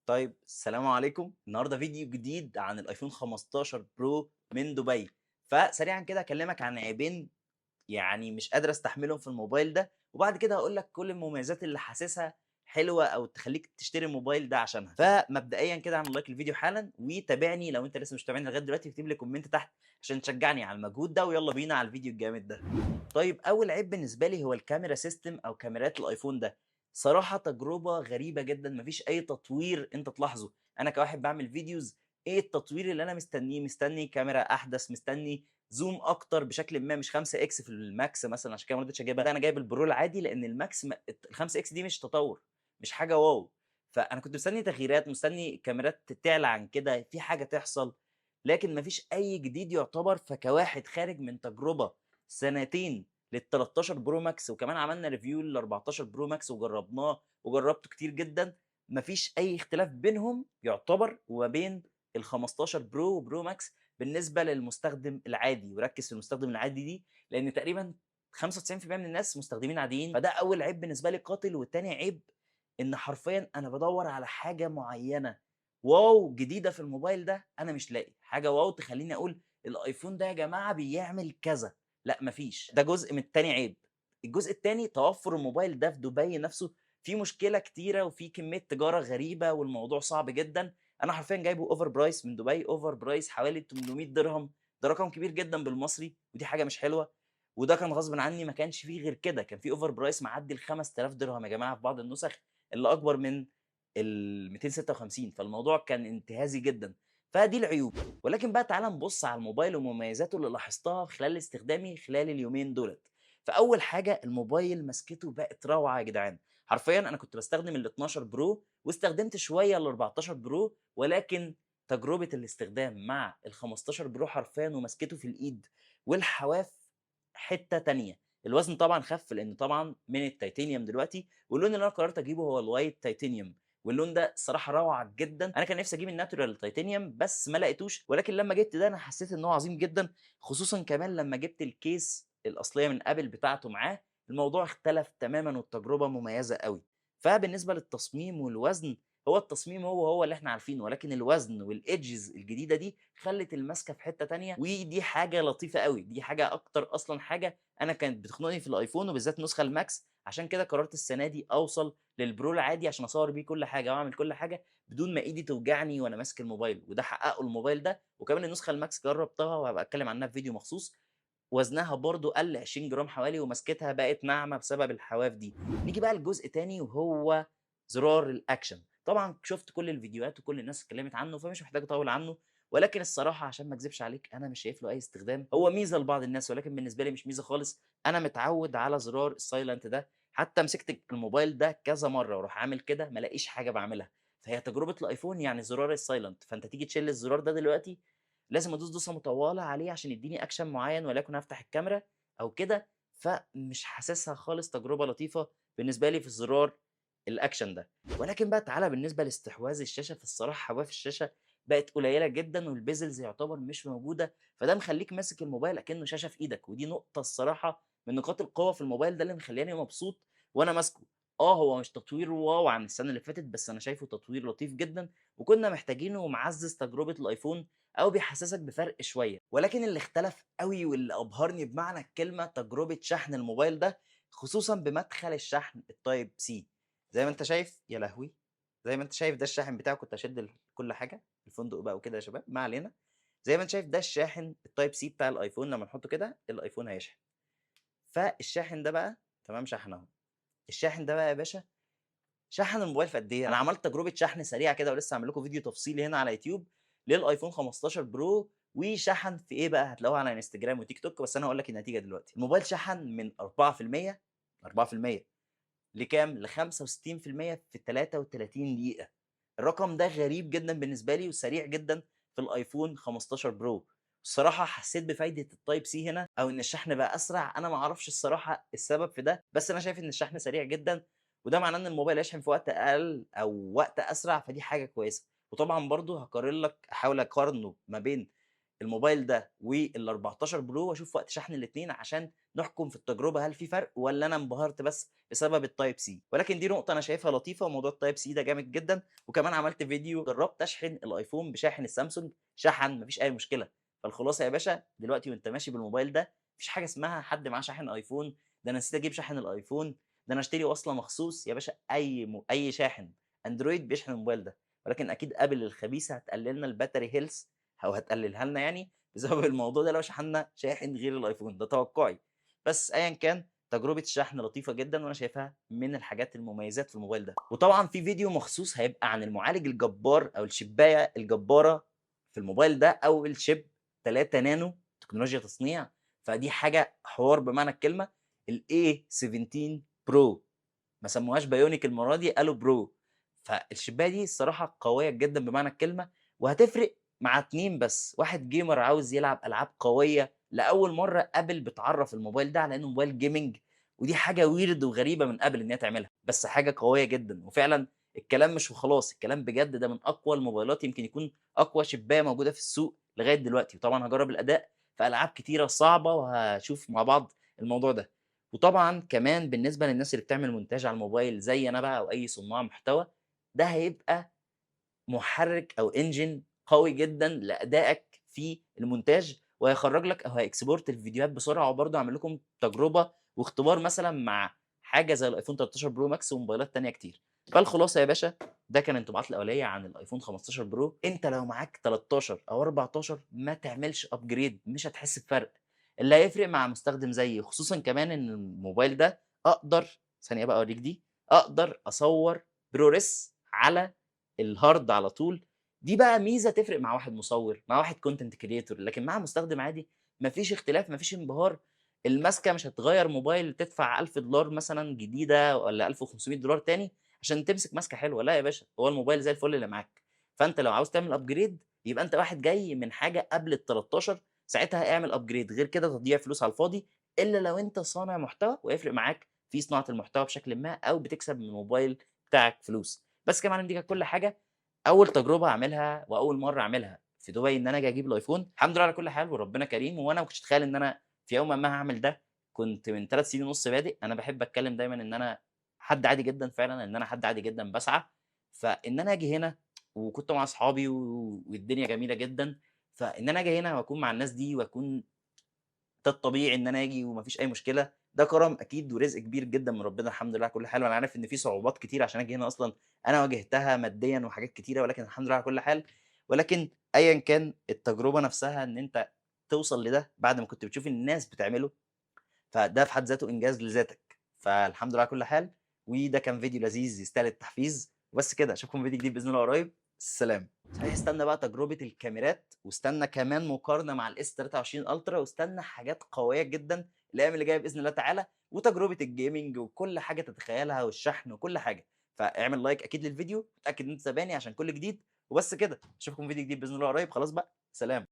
طيب السلام عليكم. النهارده فيديو جديد عن الايفون 15 برو من دبي. فسريعا كده اكلمك عن عيبين يعني مش قادر استحملهم في الموبايل ده، وبعد كده هقول لك كل المميزات اللي حاسسها حلوه او تخليك تشتري الموبايل ده عشانها. فمبدئيا كده اعمل لايك للفيديو حالا، وتابعني لو انت لسه مش متابعني لغايه دلوقتي، اكتب لي كومنت تحت عشان تشجعني على المجهود ده، ويلا بينا على الفيديو الجامد ده. طيب اول عيب بالنسبه لي هو الكاميرا سيستم او كاميرات الايفون ده. صراحه تجربه غريبه جدا، مفيش اي تطوير انت تلاحظه. انا كواحد بعمل فيديوز، ايه التطوير اللي انا مستنيه؟ مستني كاميرا احدث، مستني زوم اكتر بشكل ما، مش 5 اكس في الماكس مثلا، عشان كده ما رضيتش اجيبها. لا، انا جايب البرو العادي لان الماكس ال 5 اكس دي مش تطور، مش حاجه واو. فانا كنت مستني تغييرات، مستني كاميرات تعلى عن كده، في حاجه تحصل، لكن مفيش اي جديد يعتبر. فكواحد خارج من تجربه سنتين لل 13 برو ماكس، وكمان عملنا ريفيو لل 14 برو ماكس وجربناه وجربته كتير جدا، مفيش اي اختلاف بينهم يعتبر وما بين ال 15 برو وبرو ماكس بالنسبه للمستخدم العادي. وركز في المستخدم العادي دي، لان تقريبا 95% من الناس مستخدمين عاديين. فده اول عيب بالنسبه لي قاتل. والتاني عيب ان حرفيا انا بدور على حاجه معينه واو جديده في الموبايل ده، انا مش لاقي حاجه واو تخليني اقول الايفون ده يا جماعه بيعمل كذا. لا مفيش. ده جزء من التاني عيب. الجزء التاني توفر الموبايل ده في دبي نفسه في مشكله كتيره، وفي كميه تجاره غريبه، والموضوع صعب جدا. انا حرفيا جايبه اوفر برايس من دبي، اوفر برايس حوالي 800 درهم. ده رقم كبير جدا بالمصري، ودي حاجه مش حلوه. وده كان غصب عني، ما كانش فيه غير كده. كان في اوفر برايس معدي ال 5000 درهم يا جماعه في بعض النسخ اللي اكبر من ال 256. فالموضوع كان انتهازي جدا. فدي العيوب. ولكن بقى تعالى نبص على الموبايل ومميزاته اللي لاحظتها خلال استخدامي خلال اليومين دولت. فاول حاجه، الموبايل مسكته بقت روعه يا جدعان. حرفيا انا كنت بستخدم ال 12 برو واستخدمت شويه ال 14 برو، ولكن تجربه الاستخدام مع ال 15 برو حرفيا ومسكته في الايد والحواف حته تانية. الوزن طبعا خف لان طبعا من التيتانيوم دلوقتي، واللون اللي انا قررت اجيبه هو الوايت تيتانيوم. واللون ده الصراحه روعه جدا. انا كان نفسي اجيب الناتورال تيتانيوم بس ما لقيتوش، ولكن لما جبت ده انا حسيت ان هو عظيم جدا. خصوصا كمان لما جبت الكيس الاصليه من ابل بتاعته معاه، الموضوع اختلف تماما والتجربه مميزه قوي. فبالنسبه للتصميم والوزن، هو التصميم هو اللي احنا عارفينه، ولكن الوزن والايدجز الجديده دي خلت الماسكه في حته تانية، ودي حاجه لطيفه قوي. دي حاجه اكتر اصلا حاجه انا كانت بتخنقني في الايفون، وبالذات النسخه الماكس. عشان كده قررت السنه دي اوصل للبرو العادي عشان اصور بيه كل حاجه واعمل كل حاجه بدون ما ايدي توجعني وانا ماسك الموبايل. وده حققه الموبايل ده. وكمان النسخه الماكس جربتها وهبقى اتكلم عنها في فيديو مخصوص، وزنها برضو قل 20 جرام حوالي، ومسكتها بقت ناعمه بسبب الحواف دي. نيجي بقى لجزء تاني وهو زرار الاكشن. طبعا شفت كل الفيديوهات وكل الناس اتكلمت عنه، فمش محتاج اطول عنه. ولكن الصراحه عشان ما اكذبش عليك، انا مش شايف له اي استخدام. هو ميزه لبعض الناس، ولكن بالنسبه لي مش ميزه خالص. انا متعود على زرار السايلنت ده، حتى مسكت الموبايل ده كذا مره واروح عامل كده ما الاقيش حاجه بعملها. فهي تجربه الايفون يعني زرار السايلنت، فانت تيجي تشيل الزرار ده دلوقتي لازم ادوس دوسه مطوله عليه عشان يديني اكشن معين، وليكن افتح الكاميرا او كده. فمش حاسسها خالص تجربه لطيفه بالنسبه لي في الزرار الاكشن ده. ولكن بقى تعالى بالنسبه لاستحواذ الشاشه، فالصراحه حواف الشاشه بقت قليله جدا، والبيزلز يعتبر مش موجوده. فده مخليك ماسك الموبايل اكنه شاشه في ايدك، ودي نقطه الصراحه من نقاط القوه في الموبايل ده اللي مخلياني مبسوط وانا ماسكه. هو مش تطوير واو عن السنه اللي فاتت، بس انا شايفه تطوير لطيف جدا وكنا محتاجينه، ومعزز تجربه الايفون او بيحسسك بفرق شويه. ولكن اللي اختلف قوي واللي ابهرني بمعنى الكلمه تجربه شحن الموبايل ده، خصوصا بمدخل الشحن التايب سي. زي ما انت شايف يا لهوي، زي ما انت شايف ده الشاحن بتاعه. كنت اشد كل حاجه الفندق بقى وكده يا شباب، ما علينا. زي ما انت شايف ده الشاحن التايب سي بتاع الايفون، لما نحطه كده الايفون هيشحن. فالشاحن ده بقى تمام، شحن اهو. الشاحن ده بقى يا باشا شحن الموبايل في قد ايه؟ انا عملت تجربه شحن سريعه كده، ولسه هعمل لكم فيديو تفصيلي هنا على يوتيوب للايفون 15 برو. وشحن في ايه بقى؟ هتلاقوها على انستجرام وتيك توك، بس انا هقول لك النتيجه دلوقتي. الموبايل شحن من 4% 4% لكام؟ ل 65% في 33 دقيقه. الرقم ده غريب جدا بالنسبه لي وسريع جدا في الايفون 15 برو. الصراحه حسيت بفايده التايب سي هنا، او ان الشحن بقى اسرع. انا ما اعرفش الصراحه السبب في ده، بس انا شايف ان الشحن سريع جدا، وده معناه ان الموبايل يشحن في وقت اقل او وقت اسرع، فدي حاجه كويسه. وطبعا برضو هقارن لك، احاول اقارنه ما بين الموبايل ده وال14 برو واشوف وقت شحن الاثنين عشان نحكم في التجربه هل في فرق ولا انا انبهرت بس بسبب التايب سي. ولكن دي نقطه انا شايفها لطيفه، وموضوع التايب سي ده جامد جدا. وكمان عملت فيديو جربت اشحن الايفون بشاحن السامسونج، شحن مفيش اي مشكله. فالخلاصه يا باشا دلوقتي وانت ماشي بالموبايل ده مفيش حاجه اسمها حد معاه شاحن ايفون، ده انا نسيت اجيب شاحن الايفون، ده انا اشتري وصله مخصوص. يا باشا اي شاحن اندرويد بيشحن الموبايل ده. ولكن اكيد ابل الخبيثه هتقلل لنا الباتري هيلث او هتقللها لنا يعني بسبب الموضوع ده لو شحنا شاحن غير الايفون، ده توقعي. بس ايا كان تجربه الشحن لطيفه جدا، وانا شايفها من الحاجات المميزات في الموبايل ده. وطبعا في فيديو مخصوص هيبقى عن المعالج الجبار او الشبايه الجباره في الموبايل ده، او الشيب 3 نانو تكنولوجيا تصنيع. فدي حاجه حوار بمعنى الكلمه. الاي 17 برو ما سموهاش بايونيك المره دي، قالوا برو. فالشبايه دي الصراحه قويه جدا بمعنى الكلمه، وهتفرق مع اتنين بس. واحد جيمر عاوز يلعب العاب قويه، لاول مره ابل بتعرف الموبايل ده على انه موبايل جيمنج، ودي حاجه ويرد وغريبه من ابل ان هي تعملها، بس حاجه قويه جدا. وفعلا الكلام مش وخلاص، الكلام بجد، ده من اقوى الموبايلات، يمكن يكون اقوى شبايه موجوده في السوق لغايه دلوقتي. وطبعا هجرب الاداء في العاب كتيره صعبه وهشوف مع بعض الموضوع ده. وطبعًا كمان بالنسبة للناس اللي بتعمل مونتاج على الموبايل زي أنا بقى أو أي صُناع محتوى، ده هيبقى محرِّك أو engine قوي جدًا لأدائك في المونتاج، وهيخرّج لك أو هيexport الفيديوهات بسرعة. وبرضه هاعمل لكم تجربة واختبار مثلًا مع حاجة زي الأيفون 13 برو ماكس وموبايلات تانية كتير. فالخلاصة يا باشا ده كان انطباعاتي الأولية عن الأيفون 15 برو. أنت لو معاك 13 أو 14 ما تعملش upgrade، مش هتحس بفرق. اللي هيفرق مع مستخدم زيي، خصوصًا كمان إن الموبايل ده ثانية بقى أوريك دي، أقدر أصوّر ProRes على الهارد على طول. دي بقى ميزة تفرق مع واحد مصوّر، مع واحد content creator، لكن مع مستخدم عادي ما فيش اختلاف، ما فيش انبهار. الماسكة مش هتغيّر موبايل تدفع $1000 مثلًا جديدة والّا $1500 تاني عشان تمسك ماسكة حلوة. لا يا باشا، هو الموبايل زي الفل اللي معاك. فأنت لو عاوز تعمل upgrade يبقى أنت واحد جاي من حاجة قبل ال13، ساعتها اعمل upgrade، غير كده تضييع فلوس على الفاضي. إلا لو أنت صانع محتوى ويفرق معاك في صناعة المحتوى بشكلٍ ما، أو بتكسب من الموبايل بتاعك فلوس. بس كده يا معلم، دي كانت كل حاجة. أول تجربة أعملها وأول مرّة أعملها في دبي إن أنا آجي أجيب الأيفون. الحمد لله على كل حال وربنا كريم. وأنا ما كنتش أتخيل إن أنا في يومًا ما هاعمل ده. كنت من 3 سنين ونُص بادئ. أنا باحب أتكلم دايمًا إن أنا حد عادي جدًا فعلًا، إن أنا حد عادي جدًا باسعى. فإن أنا آجي هنا وكنت مع أصحابي والدنيا جميلة جدًا. فإن أنا آجي هنا وأكون مع الناس دي وأكون ده الطبيعي إن أنا آجي وما فيش أي مشكلة، ده كرم أكيد ورزق كبير جدًا من ربنا الحمد لله على كل حال. وأنا عارف إن في صعوبات كتير عشان آجي هنا أصلًا أنا واجهتها ماديًا وحاجات كتيرة، ولكن الحمد لله على كل حال. ولكن أيًا كان التجربة نفسها إن أنت توصل لده بعد ما كنت بتشوف الناس بتعمله، فده في حد ذاته إنجاز لذاتك. فالحمد لله على كل حال. وده كان فيديو لذيذ يستاهل التحفيز. وبس كده، أشوفكم في فيديو جديد بإذن الله قريب. سلام. صحيح استنى بقى تجربة الكاميرات، واستنى كمان مقارنة مع الS23 Ultra، واستنى حاجات قوية جدًا الأيام اللي جاية بإذن الله تعالى، وتجربة الgaming وكل حاجة تتخيلها والشحن وكل حاجة. فاعمل لايك أكيد للفيديو، واتأكد إن أنت تابعني عشان كل جديد. وبس كده، أشوفكم في فيديو جديد بإذن الله قريب. خلاص بقى، سلام.